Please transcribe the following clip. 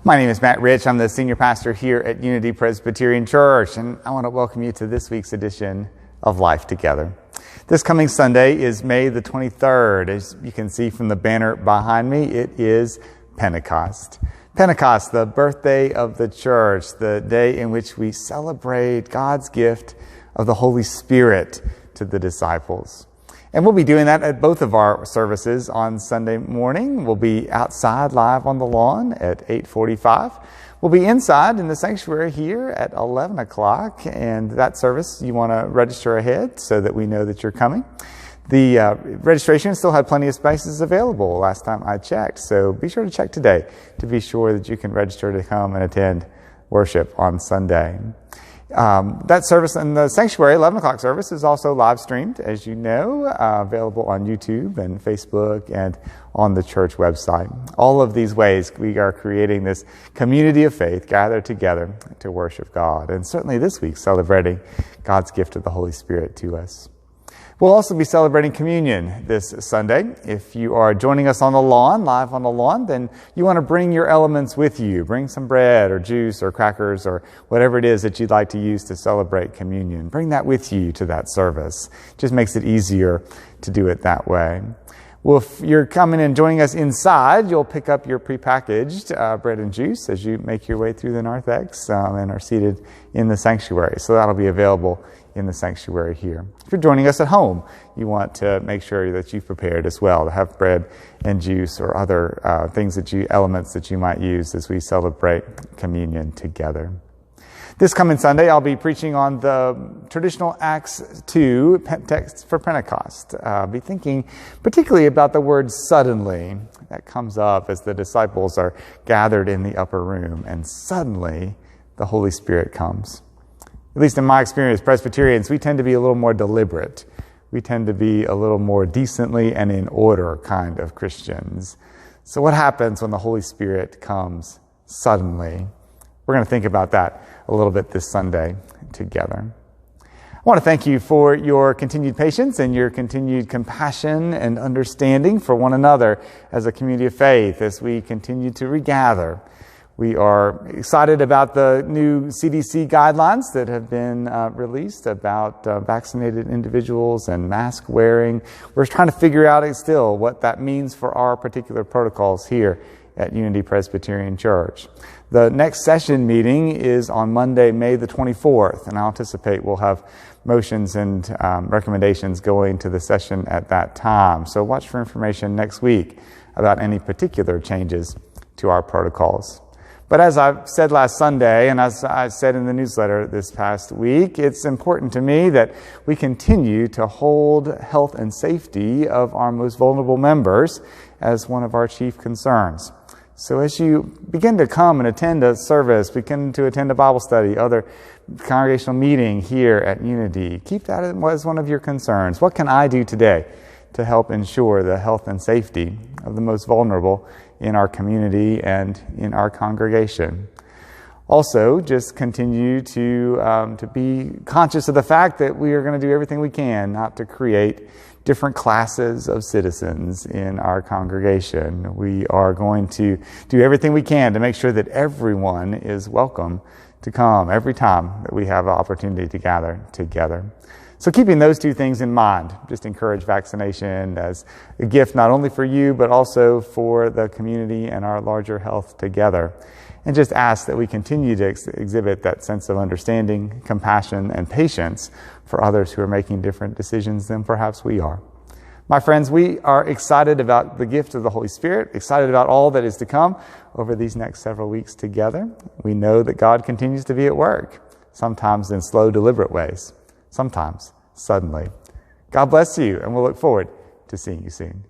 My name is Matt Rich. I'm the senior pastor here at Unity Presbyterian Church, and I want to welcome you to this week's edition of Life Together. This coming Sunday is May the 23rd. As you can see from the banner behind me, it is Pentecost. Pentecost, the birthday of the church, the day in which we celebrate God's gift of the Holy Spirit to the disciples. And we'll be doing that at both of our services on Sunday morning. We'll be outside live on the lawn at 8:45. We'll be inside in the sanctuary here at 11 o'clock. And that service, you want to register ahead so that we know that you're coming. The registration still had plenty of spaces available last time I checked. So be sure to check today to be sure that you can register to come and attend worship on Sunday. That service in the sanctuary, 11 o'clock service, is also live streamed, as you know, available on YouTube and Facebook and on the church website. All of these ways we are creating this community of faith gathered together to worship God. And certainly this week celebrating God's gift of the Holy Spirit to us. We'll also be celebrating communion this Sunday. If you are joining us on the lawn, live on the lawn, then you want to bring your elements with you. Bring some bread or juice or crackers or whatever it is that you'd like to use to celebrate communion. Bring that with you to that service. Just makes it easier to do it that way. Well, if you're coming and joining us inside, you'll pick up your prepackaged bread and juice as you make your way through the narthex and are seated in the sanctuary. So that'll be available in the sanctuary here. If you're joining us at home, you want to make sure that you've prepared as well to have bread and juice or other elements that you might use as we celebrate communion together. This coming Sunday, I'll be preaching on the traditional Acts 2 text for Pentecost. I'll be thinking particularly about the word suddenly. That comes up as the disciples are gathered in the upper room, and suddenly the Holy Spirit comes. At least in my experience, Presbyterians, we tend to be a little more deliberate. We tend to be a little more decently and in order kind of Christians. So what happens when the Holy Spirit comes suddenly? We're going to think about that a little bit this Sunday together. I want to thank you for your continued patience and your continued compassion and understanding for one another as a community of faith as we continue to regather. We are excited about the new CDC guidelines that have been released about vaccinated individuals and mask wearing. We're trying to figure out still what that means for our particular protocols here at Unity Presbyterian Church. The next session meeting is on Monday, May the 24th, and I anticipate we'll have motions and recommendations going to the session at that time. So watch for information next week about any particular changes to our protocols. But as I said last Sunday, and as I said in the newsletter this past week, it's important to me that we continue to hold health and safety of our most vulnerable members as one of our chief concerns. So as you begin to come and attend a service, begin to attend a Bible study, other congregational meeting here at Unity, keep that as one of your concerns. What can I do today to help ensure the health and safety of the most vulnerable in our community and in our congregation? Also, just continue to be conscious of the fact that we are going to do everything we can not to create different classes of citizens in our congregation. We are going to do everything we can to make sure that everyone is welcome to come every time that we have an opportunity to gather together. So keeping those two things in mind, just encourage vaccination as a gift not only for you, but also for the community and our larger health together. And just ask that we continue to exhibit that sense of understanding, compassion, and patience for others who are making different decisions than perhaps we are. My friends, we are excited about the gift of the Holy Spirit, excited about all that is to come over these next several weeks together. We know that God continues to be at work, sometimes in slow, deliberate ways, sometimes suddenly. God bless you, and we'll look forward to seeing you soon.